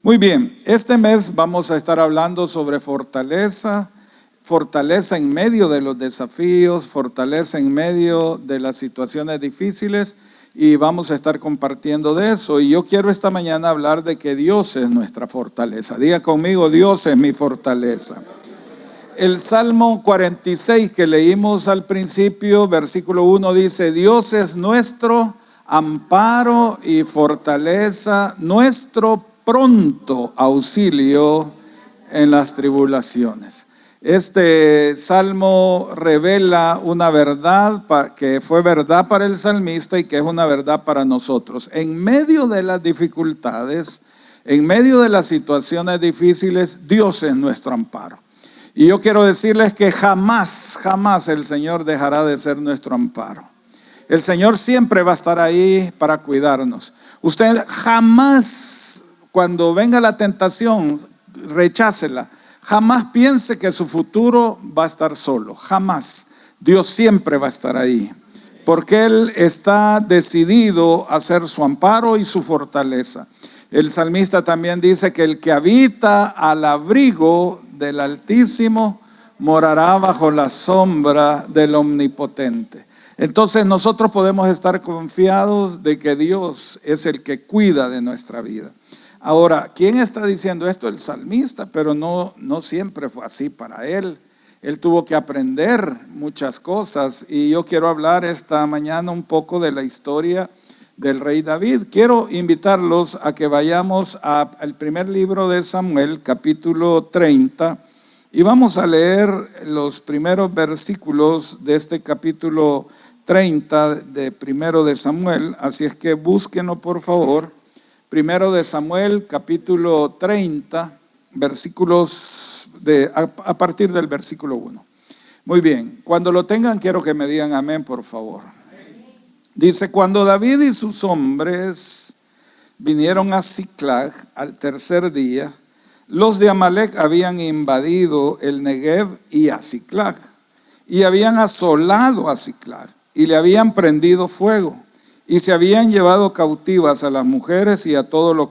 Muy bien, este mes vamos a estar hablando sobre fortaleza, fortaleza en medio de los desafíos, fortaleza en medio de las situaciones difíciles, y vamos a estar compartiendo de eso. Y yo quiero esta mañana hablar de que Dios es nuestra fortaleza. Diga conmigo: Dios es mi fortaleza. El Salmo 46 que leímos al principio, versículo 1 dice: Dios es nuestro amparo y fortaleza, nuestro pronto auxilio en las tribulaciones. Este salmo revela una verdad que fue verdad para el salmista y que es una verdad para nosotros. En medio de las dificultades, en medio de las situaciones difíciles, Dios es nuestro amparo. Y yo quiero decirles que jamás el Señor dejará de ser nuestro amparo. El Señor siempre va a estar ahí para cuidarnos. Usted jamás, cuando venga la tentación, rechácela. Jamás piense que su futuro va a estar solo. Jamás. Dios siempre va a estar ahí, porque Él está decidido a ser su amparo y su fortaleza. El salmista también dice que el que habita al abrigo del Altísimo morará bajo la sombra del Omnipotente. Entonces nosotros podemos estar confiados de que Dios es el que cuida de nuestra vida. Ahora, ¿quién está diciendo esto? El salmista, pero no siempre fue así para él. Él tuvo que aprender muchas cosas, y yo quiero hablar esta mañana un poco de la historia del rey David. Quiero invitarlos a que vayamos al primer libro de Samuel, capítulo 30, y vamos a leer los primeros versículos de este capítulo 30 de primero de Samuel. Así es que búsquenlo, por favor. Primero de Samuel, capítulo 30, versículos a partir del versículo 1. Muy bien, cuando lo tengan quiero que me digan amén, por favor. Dice: cuando David y sus hombres vinieron a Siclag al tercer día, los de Amalec habían invadido el Negev y a Siclag, y habían asolado a Siclag, y le habían prendido fuego, y se habían llevado cautivas a las mujeres y a todos los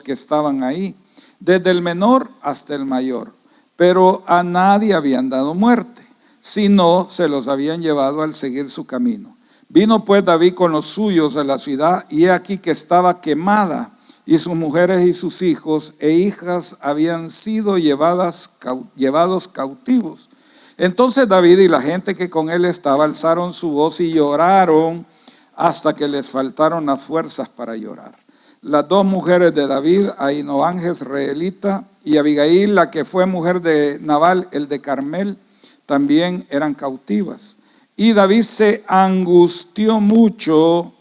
que estaban ahí, desde el menor hasta el mayor, pero a nadie habían dado muerte, sino se los habían llevado al seguir su camino. Vino pues David con los suyos a la ciudad, y he aquí que estaba quemada, y sus mujeres y sus hijos e hijas habían sido llevados cautivos. Entonces David y la gente que con él estaba alzaron su voz y lloraron hasta que les faltaron las fuerzas para llorar. Las dos mujeres de David, Ahinoam jezreelita y Abigail, la que fue mujer de Nabal, el de Carmel, también eran cautivas. Y David se angustió mucho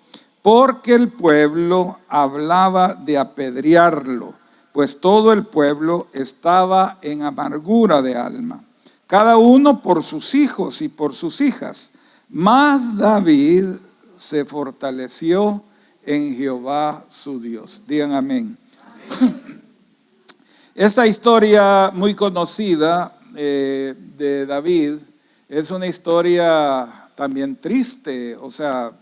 porque el pueblo hablaba de apedrearlo, pues todo el pueblo estaba en amargura de alma, cada uno por sus hijos y por sus hijas. Mas David se fortaleció en Jehová su Dios. Digan amén. Esa historia muy conocida de David es una historia también triste. O sea,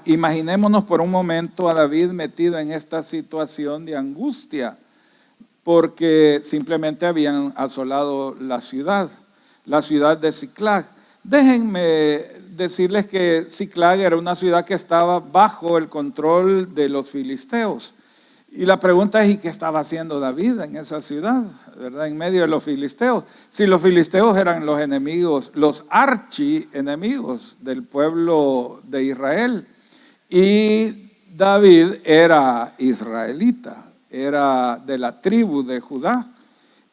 imaginémonos por un momento a David metido en esta situación de angustia, porque simplemente habían asolado la ciudad de Siclag. Déjenme decirles que Siclag era una ciudad que estaba bajo el control de los filisteos. Y la pregunta es: ¿y qué estaba haciendo David en esa ciudad, verdad? En medio de los filisteos. Si los filisteos eran los enemigos, los archienemigos del pueblo de Israel. Y David era israelita, era de la tribu de Judá.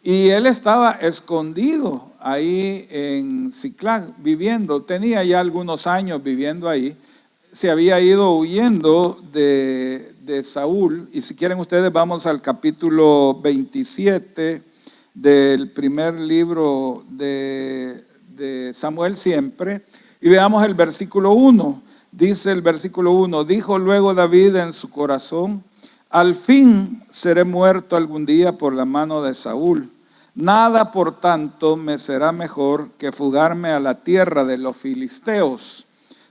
Y él estaba escondido ahí en Siclag viviendo. Tenía ya algunos años viviendo ahí. Se había ido huyendo de Saúl. Y si quieren ustedes, vamos al capítulo 27 del primer libro de Samuel siempre. Y veamos el versículo 1. Dice el versículo 1: dijo luego David en su corazón: al fin seré muerto algún día por la mano de Saúl. Nada, por tanto, me será mejor que fugarme a la tierra de los filisteos,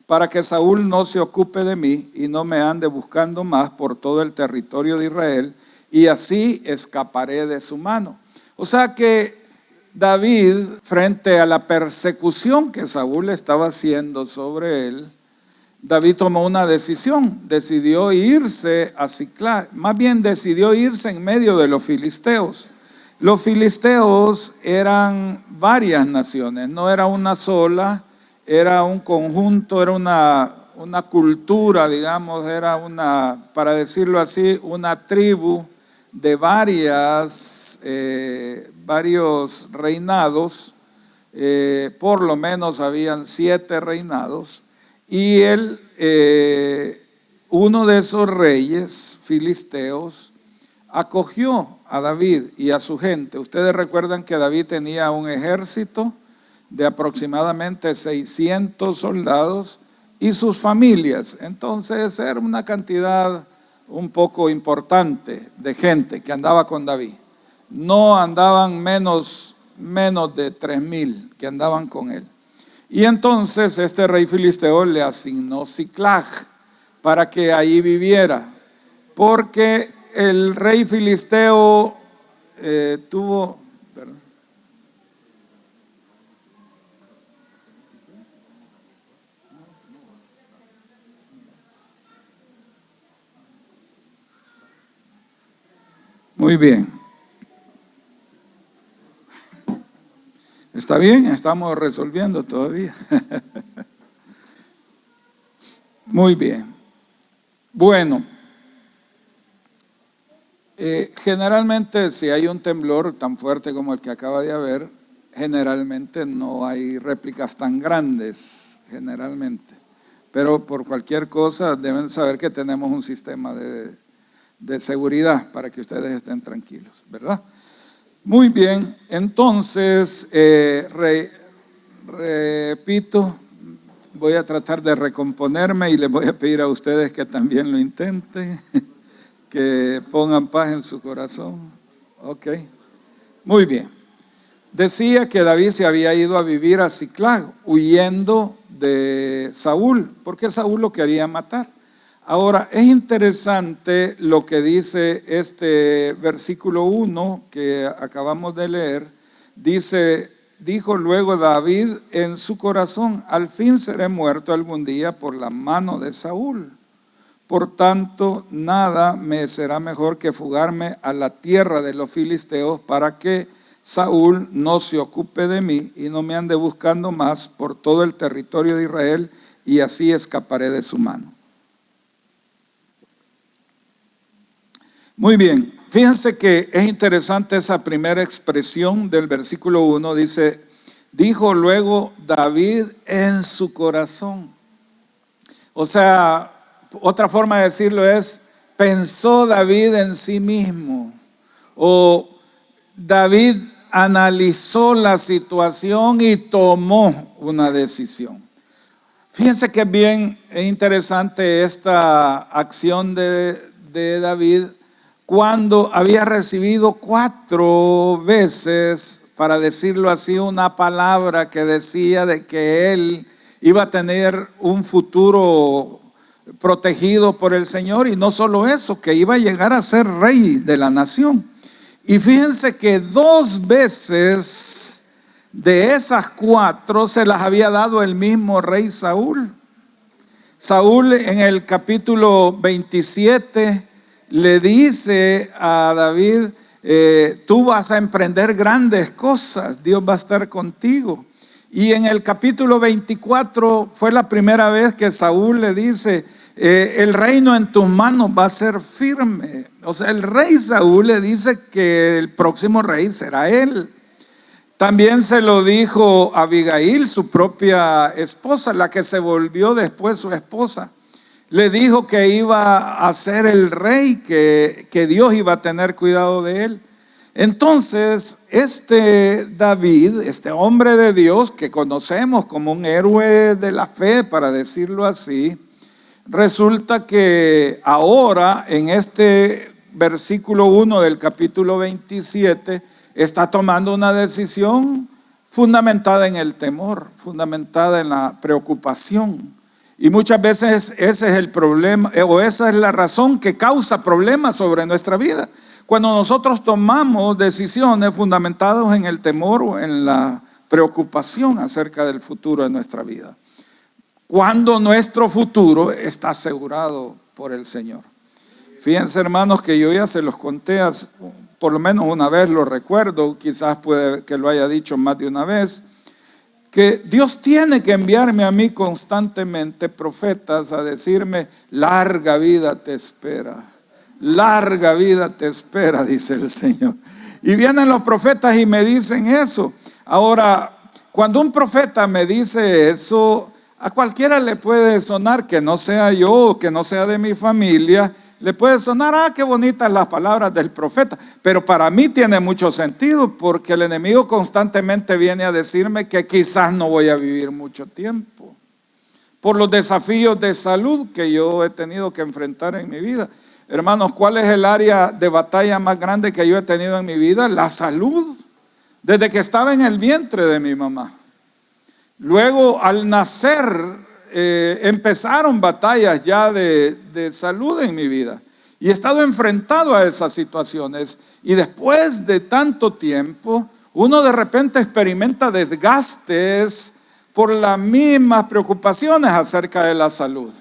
para que Saúl no se ocupe de mí y no me ande buscando más por todo el territorio de Israel, y así escaparé de su mano. O sea que David, frente a la persecución que Saúl estaba haciendo sobre él, David tomó una decisión, decidió irse a Siclag, más bien decidió irse en medio de los filisteos. Los filisteos eran varias naciones, no era una sola, era un conjunto, era una cultura, digamos, era una, para decirlo así, una tribu de varios reinados, por lo menos habían 7 reinados, y uno de esos reyes filisteos acogió a David y a su gente. Ustedes recuerdan que David tenía un ejército de aproximadamente 600 soldados y sus familias. Entonces era una cantidad un poco importante de gente que andaba con David. No andaban menos de 3,000 que andaban con él. Y entonces este rey filisteo le asignó Siclag para que ahí viviera, porque el rey filisteo tuvo... Muy bien. ¿Está bien? Estamos resolviendo todavía. Muy bien. Bueno, generalmente si hay un temblor tan fuerte como el que acaba de haber, generalmente no hay réplicas tan grandes, generalmente. Pero por cualquier cosa deben saber que tenemos un sistema de seguridad para que ustedes estén tranquilos, ¿verdad? Muy bien, entonces, repito, voy a tratar de recomponerme y les voy a pedir a ustedes que también lo intenten, que pongan paz en su corazón. Ok, muy bien. Decía que David se había ido a vivir a Siclag, huyendo de Saúl, porque Saúl lo quería matar. Ahora, es interesante lo que dice este versículo 1 que acabamos de leer. Dice, dijo luego David en su corazón, al fin seré muerto algún día por la mano de Saúl. Por tanto, nada me será mejor que fugarme a la tierra de los filisteos para que Saúl no se ocupe de mí y no me ande buscando más por todo el territorio de Israel, y así escaparé de su mano. Muy bien, fíjense que es interesante esa primera expresión del versículo 1, dice, dijo luego David en su corazón. O sea, otra forma de decirlo es, pensó David en sí mismo, o David analizó la situación y tomó una decisión. Fíjense que es interesante esta acción de David, cuando había recibido 4 veces, para decirlo así, una palabra que decía de que él iba a tener un futuro protegido por el Señor, y no solo eso, que iba a llegar a ser rey de la nación. Y fíjense que 2 veces de esas 4 se las había dado el mismo rey Saúl. Saúl en el capítulo 27 le dice a David, tú vas a emprender grandes cosas, Dios va a estar contigo. Y en el capítulo 24 fue la primera vez que Saúl le dice, el reino en tus manos va a ser firme. O sea, el rey Saúl le dice que el próximo rey será él. También se lo dijo a Abigail, su propia esposa, la que se volvió después su esposa. Le dijo que iba a ser el rey, que Dios iba a tener cuidado de él. Entonces, este David, este hombre de Dios que conocemos como un héroe de la fe, para decirlo así, resulta que ahora en este versículo 1 del capítulo 27 está tomando una decisión fundamentada en el temor, fundamentada en la preocupación. Y muchas veces ese es el problema, o esa es la razón que causa problemas sobre nuestra vida. Cuando nosotros tomamos decisiones fundamentadas en el temor o en la preocupación acerca del futuro de nuestra vida. Cuando nuestro futuro está asegurado por el Señor. Fíjense, hermanos, que yo ya se los conté, por lo menos una vez lo recuerdo, quizás puede que lo haya dicho más de una vez, que Dios tiene que enviarme a mí constantemente profetas a decirme: larga vida te espera, larga vida te espera, dice el Señor. Y vienen los profetas y me dicen eso. Ahora, cuando un profeta me dice eso, a cualquiera le puede sonar, que no sea yo, que no sea de mi familia, le puede sonar, qué bonitas las palabras del profeta, pero para mí tiene mucho sentido, porque el enemigo constantemente viene a decirme que quizás no voy a vivir mucho tiempo, por los desafíos de salud que yo he tenido que enfrentar en mi vida. Hermanos, ¿cuál es el área de batalla más grande que yo he tenido en mi vida? La salud, desde que estaba en el vientre de mi mamá. Luego, al nacer, empezaron batallas ya de salud en mi vida, y he estado enfrentado a esas situaciones, y después de tanto tiempo uno de repente experimenta desgastes por las mismas preocupaciones acerca de la salud.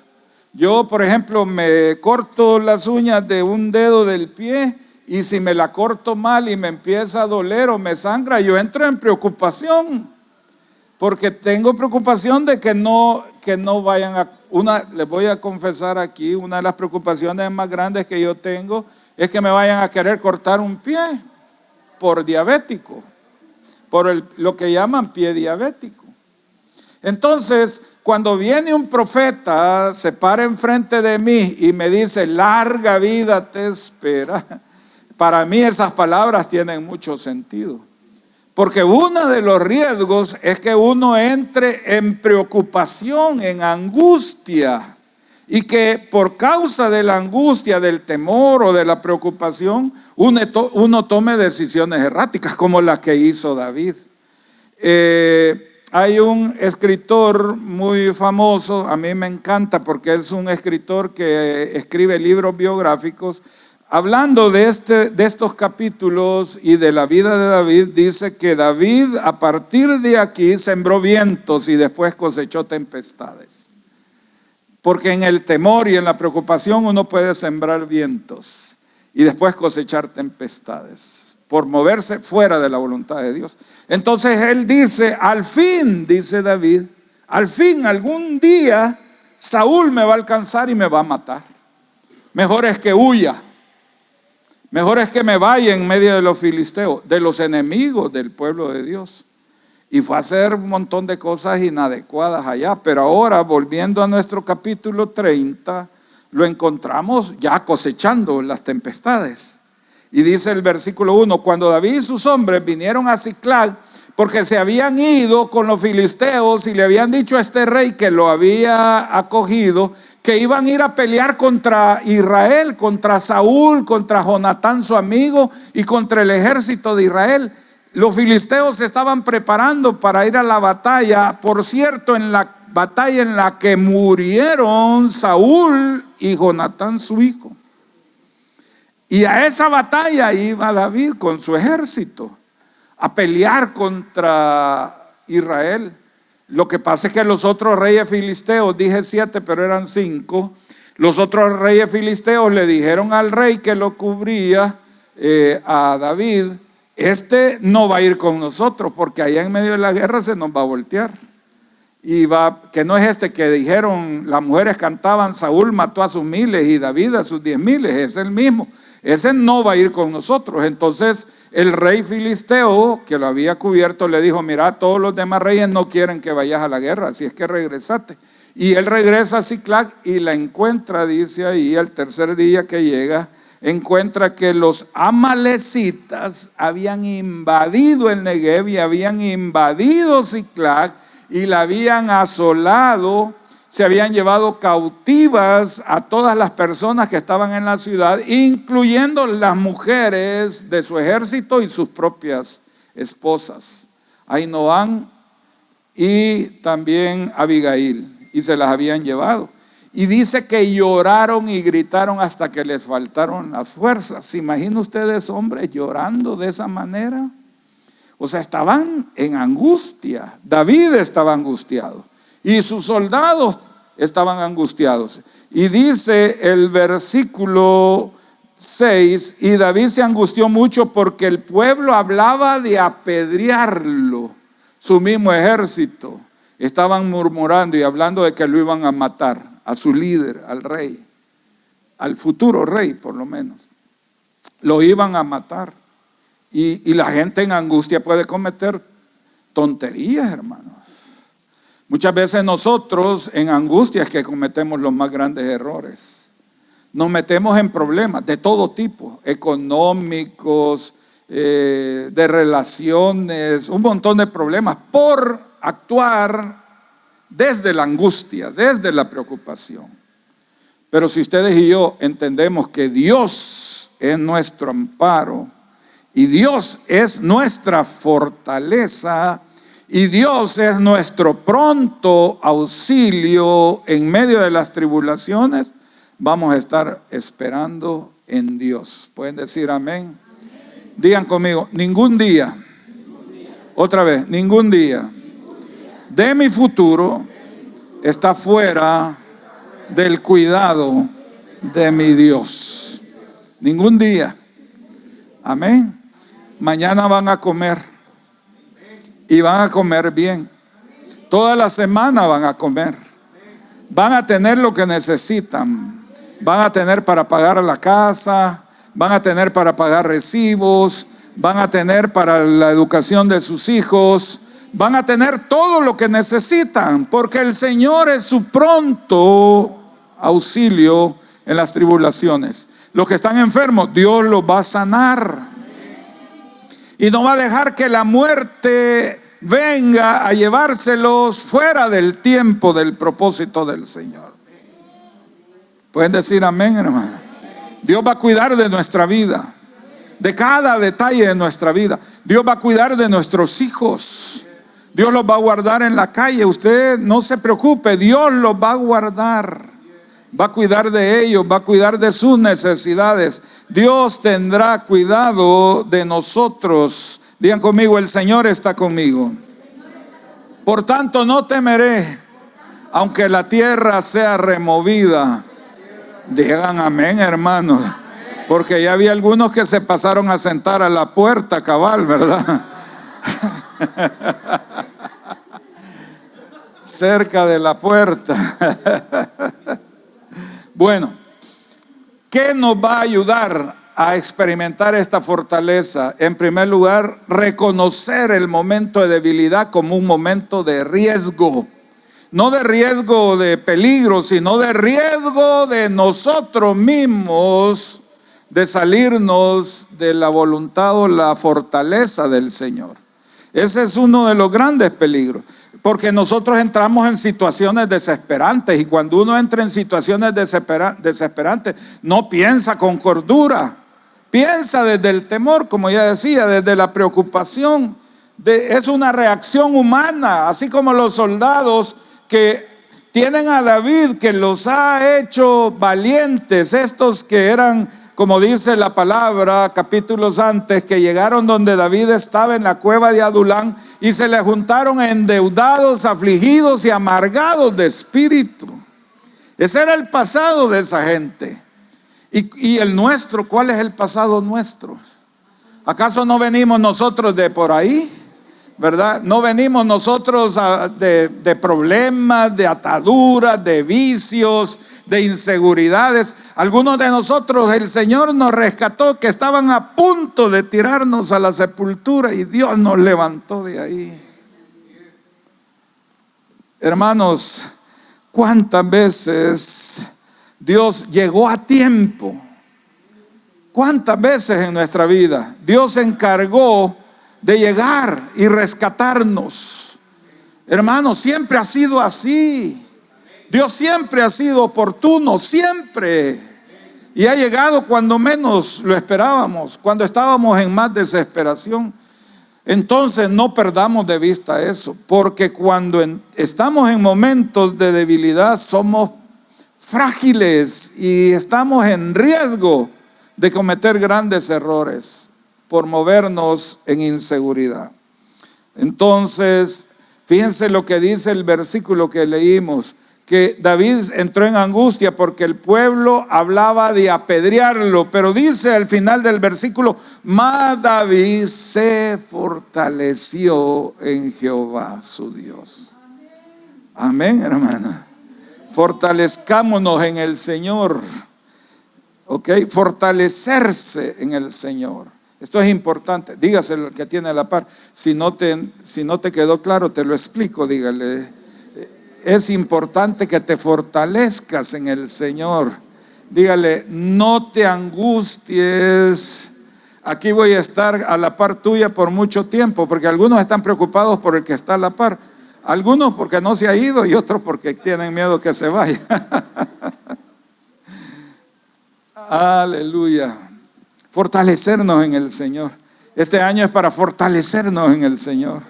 Yo, por ejemplo, me corto las uñas de un dedo del pie, y si me la corto mal y me empieza a doler o me sangra, yo entro en preocupación, porque tengo preocupación de que no vayan a... les voy a confesar aquí, una de las preocupaciones más grandes que yo tengo es que me vayan a querer cortar un pie por diabético, por lo que llaman pie diabético. Entonces, cuando viene un profeta, se para enfrente de mí y me dice: larga vida te espera, para mí esas palabras tienen mucho sentido. Porque uno de los riesgos es que uno entre en preocupación, en angustia, y que por causa de la angustia, del temor o de la preocupación, uno tome decisiones erráticas, como la que hizo David. Hay un escritor muy famoso, a mí me encanta porque es un escritor que escribe libros biográficos. Hablando de estos capítulos y de la vida de David, dice que David a partir de aquí sembró vientos y después cosechó tempestades. Porque en el temor y en la preocupación uno puede sembrar vientos y después cosechar tempestades, por moverse fuera de la voluntad de Dios. Entonces él dice: al fin, dice David, al fin algún día Saúl me va a alcanzar y me va a matar. Mejor es que huya. Mejor es que me vaya en medio de los filisteos, de los enemigos del pueblo de Dios. Y fue a hacer un montón de cosas inadecuadas allá. Pero ahora, volviendo a nuestro capítulo 30, lo encontramos ya cosechando las tempestades. Y dice el versículo 1: cuando David y sus hombres vinieron a Siclag, porque se habían ido con los filisteos y le habían dicho a este rey que lo había acogido, que iban a ir a pelear contra Israel, contra Saúl, contra Jonatán su amigo y contra el ejército de Israel. Los filisteos se estaban preparando para ir a la batalla, por cierto, en la batalla en la que murieron Saúl y Jonatán su hijo. Y a esa batalla iba David con su ejército a pelear contra Israel. Lo que pasa es que los otros reyes filisteos, dije 7, pero eran 5, los otros reyes filisteos le dijeron al rey que lo cubría, a David: este no va a ir con nosotros, porque allá en medio de la guerra se nos va a voltear. Que no es este que dijeron, las mujeres cantaban: Saúl mató a sus miles y David a sus 10,000, es el mismo. Ese no va a ir con nosotros. Entonces el rey filisteo que lo había cubierto le dijo: mira, todos los demás reyes no quieren que vayas a la guerra, así es que regresate. Y él regresa a Siclag y la encuentra, dice ahí, al tercer día que llega, encuentra que los amalecitas habían invadido el Negev y habían invadido Siclag y la habían asolado. Se habían llevado cautivas a todas las personas que estaban en la ciudad, incluyendo las mujeres de su ejército y sus propias esposas, Ahinoam y también Abigail, y se las habían llevado. Y dice que lloraron y gritaron hasta que les faltaron las fuerzas. ¿Se imaginan ustedes, hombres, llorando de esa manera? O sea, estaban en angustia. David estaba angustiado y sus soldados estaban angustiados. Y dice el versículo 6, y David se angustió mucho porque el pueblo hablaba de apedrearlo. Su mismo ejército estaban murmurando y hablando de que lo iban a matar, a su líder, al rey, al futuro rey por lo menos. Lo iban a matar. Y la gente en angustia puede cometer tonterías, hermanos. Muchas veces nosotros en angustia es que cometemos los más grandes errores. Nos metemos en problemas de todo tipo, económicos, de relaciones, un montón de problemas por actuar desde la angustia, desde la preocupación. Pero si ustedes y yo entendemos que Dios es nuestro amparo y Dios es nuestra fortaleza y Dios es nuestro pronto auxilio en medio de las tribulaciones, vamos a estar esperando en Dios. ¿Pueden decir amén? Digan conmigo, ningún día, otra vez, ningún día de mi futuro está fuera del cuidado de mi Dios. Ningún día. Amén. Mañana van a comer y van a comer bien. Toda la semana van a comer. Van a tener lo que necesitan. Van a tener para pagar la casa, van a tener para pagar recibos, van a tener para la educación de sus hijos, van a tener todo lo que necesitan, porque el Señor es su pronto auxilio en las tribulaciones. Los que están enfermos, Dios los va a sanar. Y no va a dejar que la muerte venga a llevárselos fuera del tiempo del propósito del Señor. ¿Pueden decir amén, hermano? Dios va a cuidar de nuestra vida, de cada detalle de nuestra vida. Dios va a cuidar de nuestros hijos. Dios los va a guardar en la calle. Usted no se preocupe, Dios los va a guardar. Va a cuidar de ellos, va a cuidar de sus necesidades. Dios tendrá cuidado de nosotros. Digan conmigo, el Señor está conmigo. Por tanto, no temeré, aunque la tierra sea removida. Digan amén, hermanos. Porque ya había algunos que se pasaron a sentar a la puerta cabal, ¿verdad? Cerca de la puerta. Bueno, ¿qué nos va a ayudar a experimentar esta fortaleza? En primer lugar, reconocer el momento de debilidad como un momento de riesgo. No de riesgo de peligro, sino de riesgo de nosotros mismos, de salirnos de la voluntad o la fortaleza del Señor. Ese es uno de los grandes peligros, porque nosotros entramos en situaciones desesperantes, y cuando uno entra en situaciones desesperantes, no piensa con cordura, piensa desde el temor, como ya decía, desde la preocupación. Es una reacción humana, así como los soldados que tienen a David, que los ha hecho valientes, estos que eran, como dice la palabra capítulos antes, que llegaron donde David estaba en la cueva de Adulán y se le juntaron endeudados, afligidos y amargados de espíritu. Ese era el pasado de esa gente. Y el nuestro, ¿cuál es el pasado nuestro? ¿Acaso no venimos nosotros de por ahí? ¿Verdad? No venimos nosotros de problemas, de ataduras, de vicios, de inseguridades. Algunos de nosotros el Señor nos rescató, que estaban a punto de tirarnos a la sepultura, y Dios nos levantó de ahí. Hermanos, ¿cuántas veces Dios llegó a tiempo? ¿Cuántas veces en nuestra vida Dios se encargó de llegar y rescatarnos? Hermanos, siempre ha sido así. Dios siempre ha sido oportuno, siempre. Y ha llegado cuando menos lo esperábamos, cuando estábamos en más desesperación. Entonces no perdamos de vista eso, porque cuando estamos en momentos de debilidad somos frágiles y estamos en riesgo de cometer grandes errores por movernos en inseguridad. Entonces, fíjense lo que dice el versículo que leímos, que David entró en angustia porque el pueblo hablaba de apedrearlo, pero dice al final del versículo, mas David se fortaleció en Jehová su Dios. Amén, hermana. Fortalezcámonos en el Señor. Ok, fortalecerse en el Señor. Esto es importante. Dígaselo al que tiene a la par. Si no te quedó claro, te lo explico. Dígale. Es importante que te fortalezcas en el Señor. Dígale, no te angusties. Aquí voy a estar a la par tuya por mucho tiempo, porque algunos están preocupados por el que está a la par. Algunos porque no se ha ido y otros porque tienen miedo que se vaya. Aleluya. Fortalecernos en el Señor. Este año es para fortalecernos en el Señor.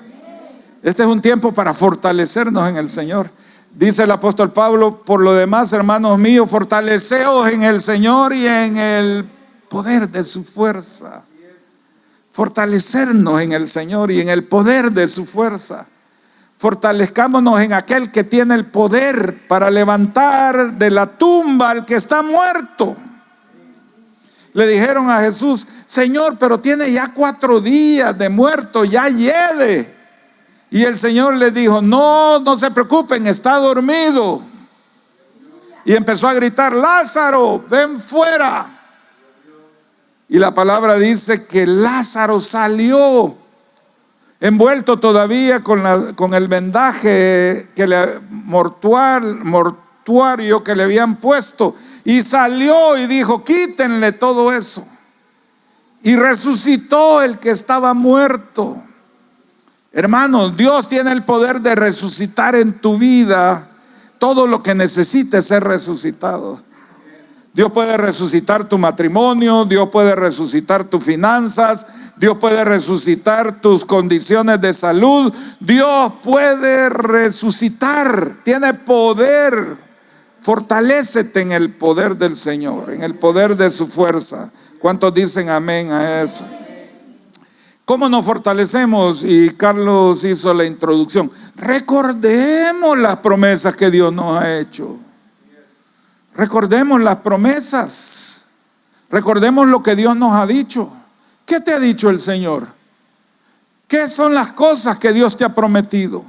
Este es un tiempo para fortalecernos en el Señor. Dice el apóstol Pablo, por lo demás, hermanos míos, fortaleceos en el Señor y en el poder de su fuerza. Fortalecernos en el Señor y en el poder de su fuerza. Fortalezcámonos en aquel que tiene el poder para levantar de la tumba al que está muerto. Le dijeron a Jesús, Señor, pero tiene ya 4 días de muerto, ya hiede. Y el Señor le dijo, no se preocupen, está dormido. Y empezó a gritar, Lázaro, ven fuera. Y la palabra dice que Lázaro salió, envuelto todavía con el vendaje mortuario que le habían puesto. Y salió y dijo, quítenle todo eso. Y resucitó el que estaba muerto. Hermanos, Dios tiene el poder de resucitar en tu vida todo lo que necesites ser resucitado. Dios puede resucitar tu matrimonio, Dios puede resucitar tus finanzas, Dios puede resucitar tus condiciones de salud. Dios puede resucitar, tiene poder. Fortalécete en el poder del Señor, en el poder de su fuerza. ¿Cuántos dicen amén a eso? ¿Cómo nos fortalecemos? Y Carlos hizo la introducción. Recordemos las promesas que Dios nos ha hecho. Recordemos las promesas. Recordemos lo que Dios nos ha dicho. ¿Qué te ha dicho el Señor? ¿Qué son las cosas que Dios te ha prometido?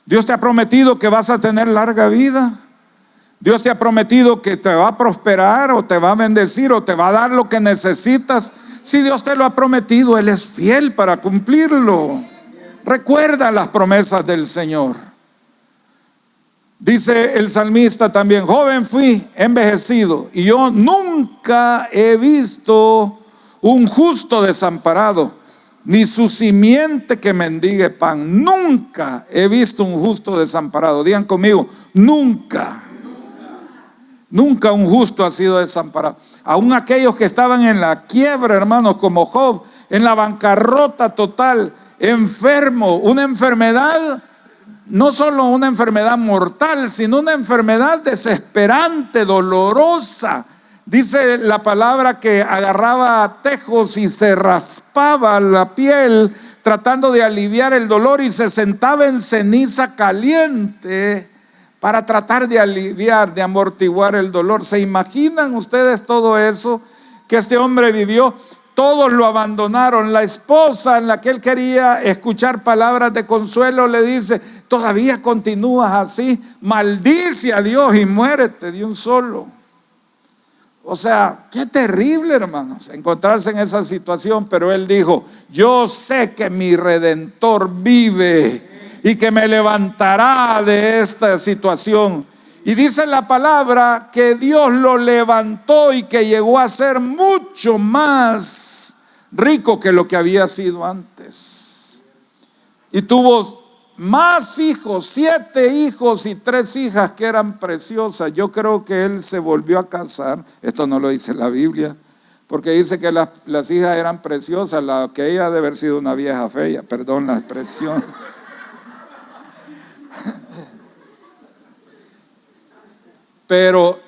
Dios te ha prometido que vas a tener larga vida. Dios te ha prometido que te va a prosperar o te va a bendecir o te va a dar lo que necesitas. Si Dios te lo ha prometido, Él es fiel para cumplirlo. Recuerda las promesas del Señor. Dice el salmista también, joven fui, envejecido, y yo nunca he visto un justo desamparado, ni su simiente que mendigue pan. Nunca he visto un justo desamparado. Digan conmigo, nunca. Nunca un justo ha sido desamparado. Aún aquellos que estaban en la quiebra, hermanos, como Job, en la bancarrota total, enfermo, una enfermedad, no solo una enfermedad mortal, sino una enfermedad desesperante, dolorosa. Dice la palabra que agarraba tejos y se raspaba la piel tratando de aliviar el dolor y se sentaba en ceniza caliente para tratar de aliviar, de amortiguar el dolor. ¿Se imaginan ustedes todo eso que este hombre vivió? Todos lo abandonaron. La esposa en la que él quería escuchar palabras de consuelo le dice, todavía continúas así, maldice a Dios y muérete de un solo. O sea, qué terrible, hermanos, encontrarse en esa situación. Pero él dijo, yo sé que mi Redentor vive y que me levantará de esta situación. Y dice la palabra que Dios lo levantó y que llegó a ser mucho más rico que lo que había sido antes. Y tuvo más hijos, 7 hijos y 3 hijas que eran preciosas. Yo creo que él se volvió a casar. Esto no lo dice la Biblia, porque dice que las hijas eran preciosas. La que ella debe haber sido una vieja fea, perdón la expresión. Pero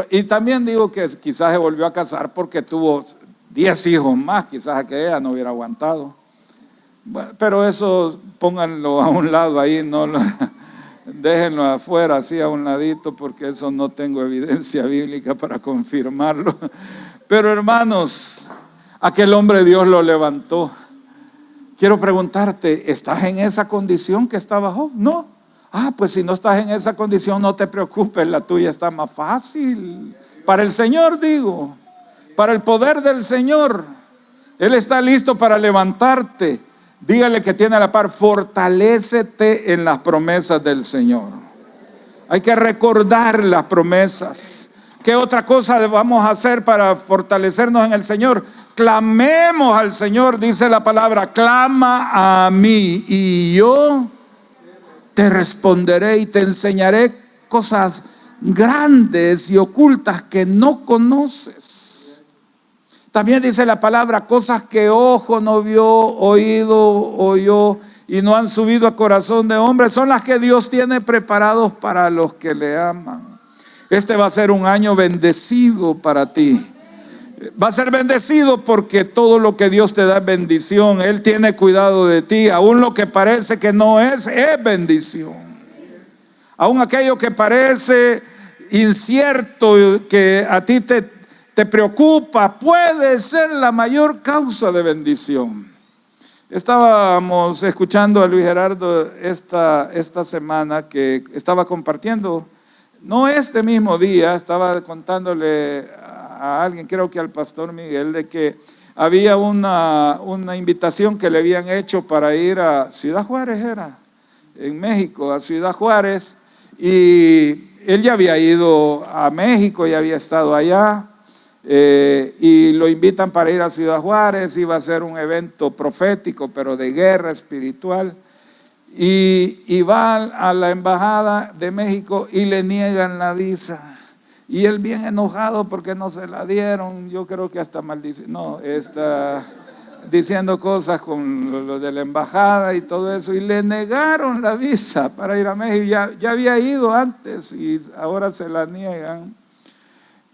Y también digo que quizás se volvió a casar porque tuvo 10 hijos más, quizás que ella no hubiera aguantado. Bueno, pero eso pónganlo a un lado ahí, déjenlo afuera, así a un ladito, porque eso no tengo evidencia bíblica para confirmarlo. Pero hermanos, aquel hombre Dios lo levantó. Quiero preguntarte, ¿estás en esa condición que estaba Job? No. Pues si no estás en esa condición, no te preocupes, la tuya está más fácil. Para el Señor, digo, para el poder del Señor, Él está listo para levantarte. Dígale que tiene a la par, fortalécete en las promesas del Señor. Hay que recordar las promesas. ¿Qué otra cosa vamos a hacer para fortalecernos en el Señor? Clamemos al Señor, dice la palabra, clama a mí y yo te responderé y te enseñaré cosas grandes y ocultas que no conoces. También dice la palabra, cosas que ojo no vio, oído oyó y no han subido a corazón de hombre, son las que Dios tiene preparados para los que le aman. Este va a ser un año bendecido para ti. Va a ser bendecido porque todo lo que Dios te da es bendición. Él tiene cuidado de ti. Aún lo que parece que no es bendición. Aún aquello que parece incierto, que a ti te preocupa, puede ser la mayor causa de bendición. Estábamos escuchando a Luis Gerardo esta semana, que estaba compartiendo, no este mismo día, estaba contándole a alguien, creo que al pastor Miguel, de que había una invitación que le habían hecho para ir a Ciudad Juárez, en México, a Ciudad Juárez, y él ya había ido a México, ya había estado allá. Y lo invitan para ir a Ciudad Juárez. Iba a ser un evento profético, pero de guerra espiritual. Y va a la embajada de México y le niegan la visa. Y él bien enojado porque no se la dieron. Yo creo que hasta está diciendo cosas con lo de la embajada y todo eso. Y le negaron la visa para ir a México. Ya había ido antes y ahora se la niegan.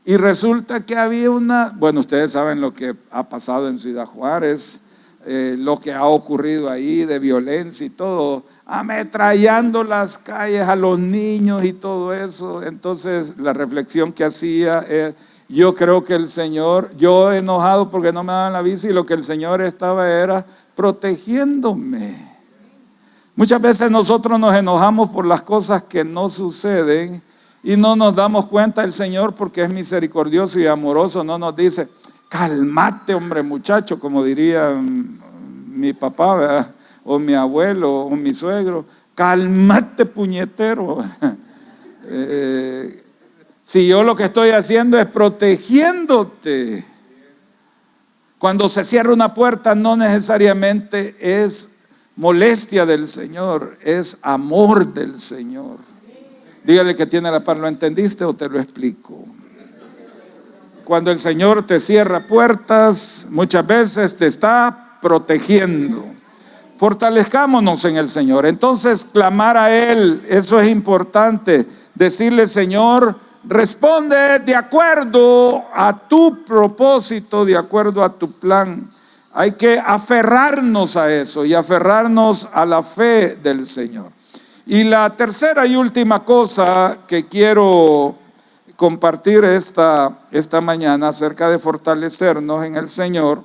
Y resulta que había bueno, ustedes saben lo que ha pasado en Ciudad Juárez, lo que ha ocurrido ahí de violencia y todo, ametrallando las calles a los niños y todo eso. Entonces la reflexión que hacía es, yo creo que el Señor, yo enojado porque no me daban la visa, y lo que el Señor estaba era protegiéndome. Muchas veces nosotros nos enojamos por las cosas que no suceden y no nos damos cuenta. El Señor, porque es misericordioso y amoroso, no nos dice, cálmate hombre muchacho, como diría mi papá, ¿verdad? O mi abuelo o mi suegro, cálmate puñetero. Si yo lo que estoy haciendo es protegiéndote. Cuando se cierra una puerta no necesariamente es molestia del Señor, es amor del Señor. Dígale que tiene la par, ¿lo entendiste o te lo explico? Cuando el Señor te cierra puertas, muchas veces te está protegiendo. Fortalezcámonos en el Señor. Entonces, clamar a Él, eso es importante. Decirle, Señor, responde de acuerdo a tu propósito, de acuerdo a tu plan. Hay que aferrarnos a eso y aferrarnos a la fe del Señor. Y la tercera y última cosa que quiero compartir esta mañana acerca de fortalecernos en el Señor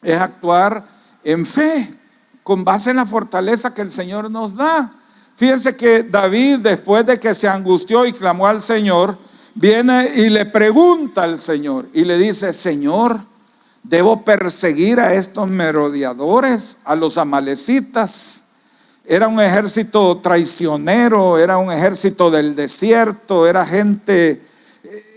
es actuar en fe, con base en la fortaleza que el Señor nos da. Fíjense que David, después de que se angustió y clamó al Señor, viene y le pregunta al Señor y le dice, Señor, ¿debo perseguir a estos merodeadores, a los amalecitas? Era un ejército traicionero, era un ejército del desierto,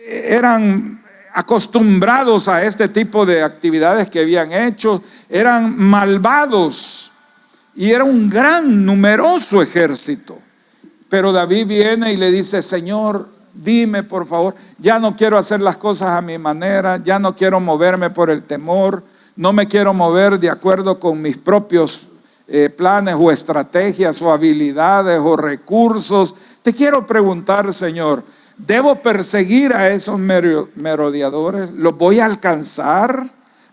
eran acostumbrados a este tipo de actividades que habían hecho, eran malvados y era un gran, numeroso ejército. Pero David viene y le dice, Señor, dime por favor, ya no quiero hacer las cosas a mi manera, ya no quiero moverme por el temor, no me quiero mover de acuerdo con mis propios planes o estrategias o habilidades o recursos. Te quiero preguntar, Señor, ¿Debo perseguir a esos merodeadores? ¿Los voy a alcanzar?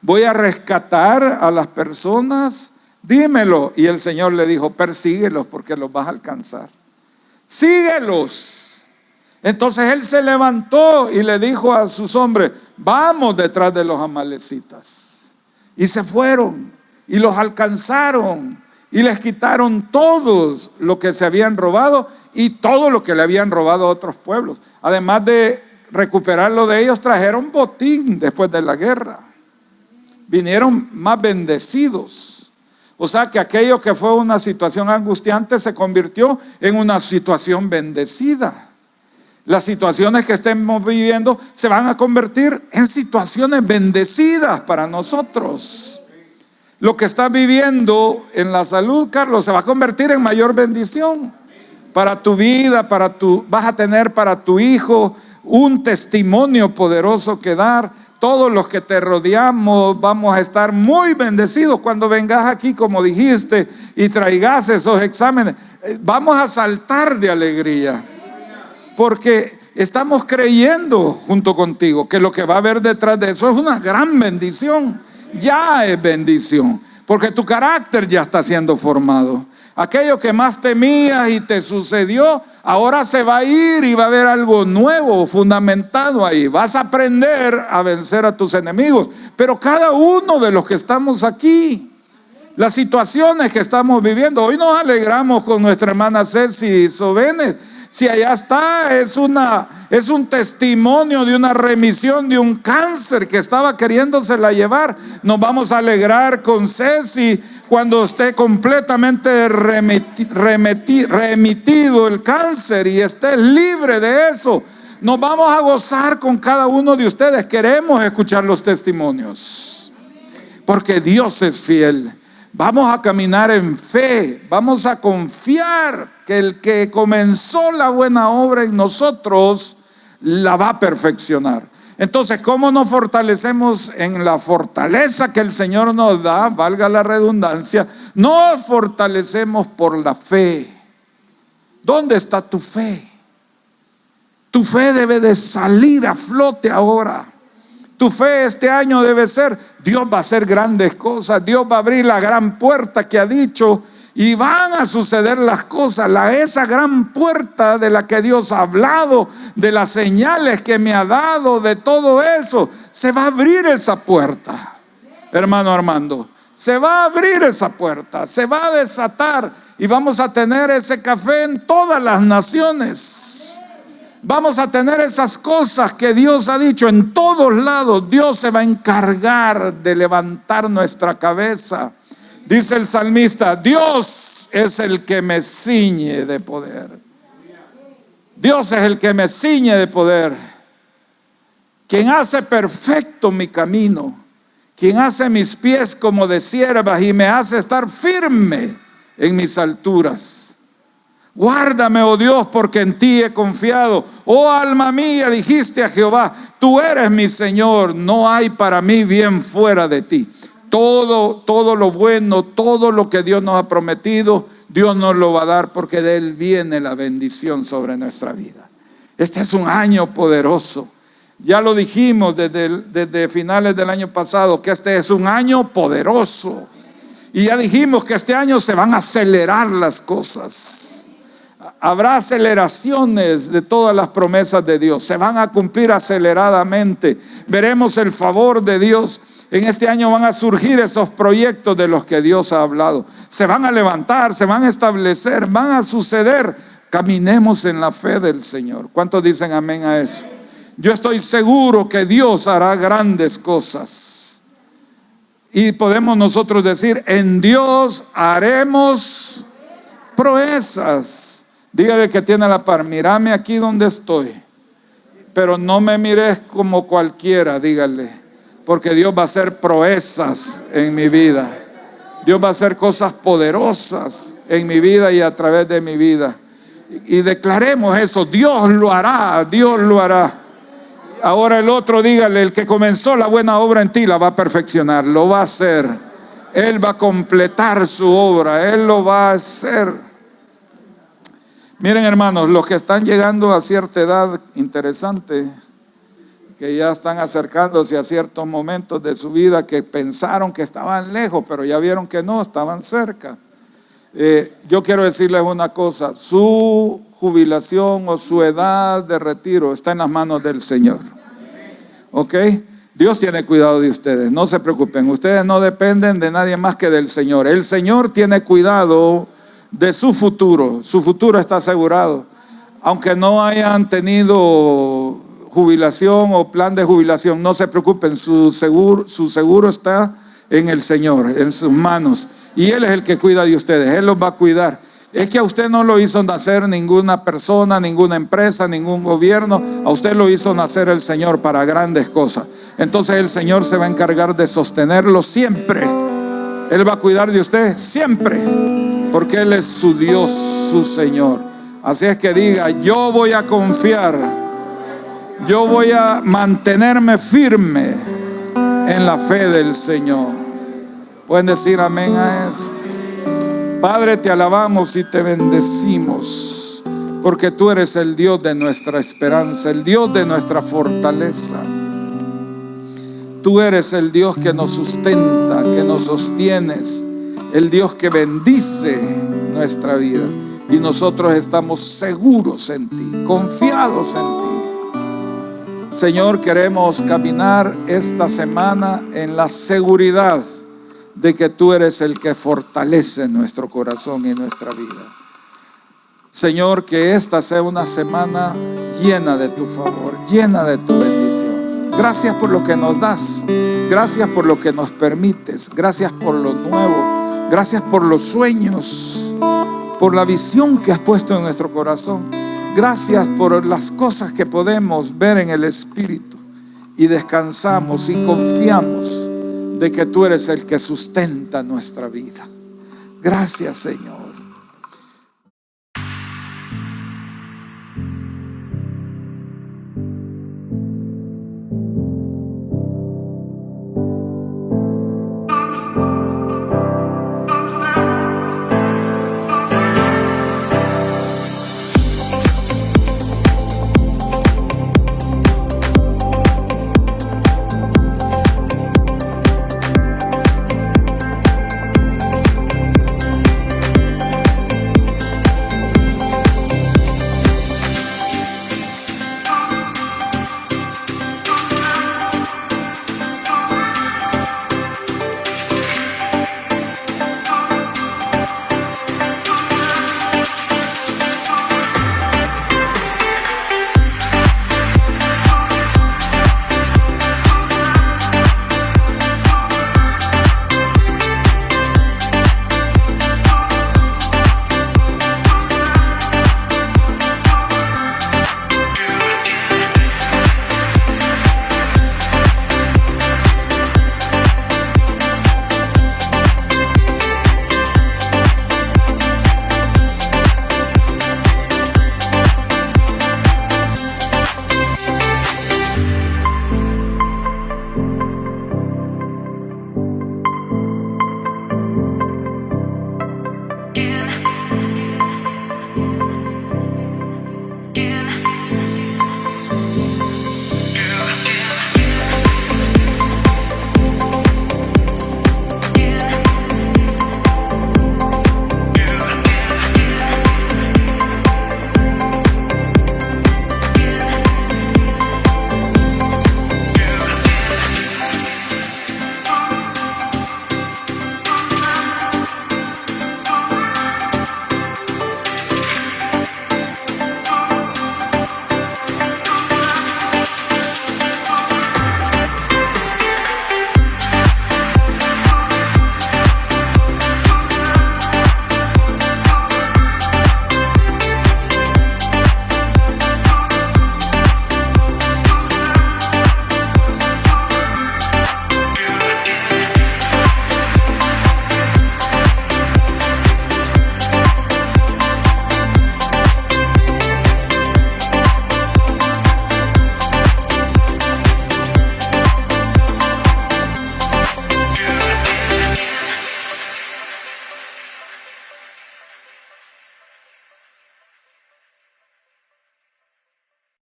¿Voy a rescatar a las personas? Dímelo. Y el Señor le dijo, persíguelos porque los vas a alcanzar. Síguelos. Entonces él se levantó y le dijo a sus hombres, vamos detrás de los amalecitas. Y se fueron y los alcanzaron y les quitaron todos lo que se habían robado y todo lo que le habían robado a otros pueblos. Además de recuperarlo de ellos, trajeron botín después de la guerra. Vinieron más bendecidos. O sea que aquello que fue una situación angustiante se convirtió en una situación bendecida. Las situaciones que estemos viviendo se van a convertir en situaciones bendecidas para nosotros. Lo que estás viviendo en la salud, Carlos, se va a convertir en mayor bendición para tu vida, vas a tener para tu hijo un testimonio poderoso que dar. Todos los que te rodeamos vamos a estar muy bendecidos cuando vengas aquí, como dijiste, y traigas esos exámenes. Vamos a saltar de alegría, porque estamos creyendo junto contigo que lo que va a haber detrás de eso es una gran bendición. Ya es bendición, porque tu carácter ya está siendo formado. Aquello que más temías y te sucedió, ahora se va a ir y va a haber algo nuevo fundamentado ahí. Vas a aprender a vencer a tus enemigos. Pero cada uno de los que estamos aquí, las situaciones que estamos viviendo, hoy nos alegramos con nuestra hermana Ceci Sobenes. Si allá está, es un testimonio de una remisión de un cáncer que estaba queriéndosela llevar. Nos vamos a alegrar con Ceci cuando esté completamente remitido el cáncer y esté libre de eso. Nos vamos a gozar con cada uno de ustedes. Queremos escuchar los testimonios, porque Dios es fiel. Vamos a caminar en fe, vamos a confiar que el que comenzó la buena obra en nosotros la va a perfeccionar. Entonces, ¿cómo nos fortalecemos en la fortaleza que el Señor nos da? Valga la redundancia, nos fortalecemos por la fe. ¿Dónde está tu fe? Tu fe debe de salir a flote ahora. Tu fe este año debe ser, Dios va a hacer grandes cosas, Dios va a abrir la gran puerta que ha dicho y van a suceder las cosas. Esa gran puerta de la que Dios ha hablado, de las señales que me ha dado, de todo eso, se va a abrir esa puerta, hermano Armando. Se va a abrir esa puerta, se va a desatar y vamos a tener ese café en todas las naciones. Vamos a tener esas cosas que Dios ha dicho en todos lados. Dios se va a encargar de levantar nuestra cabeza. Dice el salmista, Dios es el que me ciñe de poder. Dios es el que me ciñe de poder. Quien hace perfecto mi camino, quien hace mis pies como de ciervas y me hace estar firme en mis alturas. Guárdame, oh Dios, porque en ti he confiado. Oh alma mía, dijiste a Jehová, tú eres mi Señor, no hay para mí bien fuera de ti. Todo lo bueno, todo lo que Dios nos ha prometido, Dios nos lo va a dar, porque de Él viene la bendición sobre nuestra vida. Este es un año poderoso. Ya lo dijimos desde finales del año pasado, que este es un año poderoso. Y ya dijimos que este año se van a acelerar las cosas. Habrá aceleraciones de todas las promesas de Dios. Se van a cumplir aceleradamente. Veremos el favor de Dios. En este año van a surgir esos proyectos de los que Dios ha hablado. Se van a levantar, se van a establecer, van a suceder. Caminemos en la fe del Señor. ¿Cuántos dicen amén a eso? Yo estoy seguro que Dios hará grandes cosas. Y podemos nosotros decir, en Dios haremos proezas. Dígale que tiene la par, mírame aquí donde estoy, pero no me mires como cualquiera, dígale, porque Dios va a hacer proezas en mi vida. Dios va a hacer cosas poderosas en mi vida y a través de mi vida. Y declaremos eso, Dios lo hará, Dios lo hará. Ahora el otro, dígale, el que comenzó la buena obra en ti la va a perfeccionar, lo va a hacer. Él va a completar su obra, Él lo va a hacer. Miren, hermanos, los que están llegando a cierta edad interesante, que ya están acercándose a ciertos momentos de su vida que pensaron que estaban lejos, pero ya vieron que no, estaban cerca. Yo quiero decirles una cosa: su jubilación o su edad de retiro está en las manos del Señor. ¿Ok? Dios tiene cuidado de ustedes, no se preocupen. Ustedes no dependen de nadie más que del Señor. El Señor tiene cuidado de su futuro está asegurado. Aunque no hayan tenido jubilación o plan de jubilación, no se preocupen, su seguro está en el Señor, en sus manos, y Él es el que cuida de ustedes. Él los va a cuidar. Es que a usted no lo hizo nacer ninguna persona, ninguna empresa, ningún gobierno. A usted lo hizo nacer el Señor para grandes cosas. Entonces el Señor se va a encargar de sostenerlo siempre. Él va a cuidar de usted siempre, porque Él es su Dios, su Señor. Así es que diga: yo voy a confiar, yo voy a mantenerme firme en la fe del Señor. ¿Pueden decir amén a eso? Padre, te alabamos y te bendecimos, porque tú eres el Dios de nuestra esperanza, el Dios de nuestra fortaleza. Tú eres el Dios que nos sustenta, que nos sostienes, el Dios que bendice nuestra vida. Y nosotros estamos seguros en ti, confiados en ti. Señor, queremos caminar esta semana en la seguridad de que tú eres el que fortalece nuestro corazón y nuestra vida. Señor, que esta sea una semana llena de tu favor, llena de tu bendición. Gracias por lo que nos das, gracias por lo que nos permites, gracias por lo nuevo, gracias por los sueños, por la visión que has puesto en nuestro corazón. Gracias por las cosas que podemos ver en el Espíritu, y descansamos y confiamos de que tú eres el que sustenta nuestra vida. Gracias, Señor.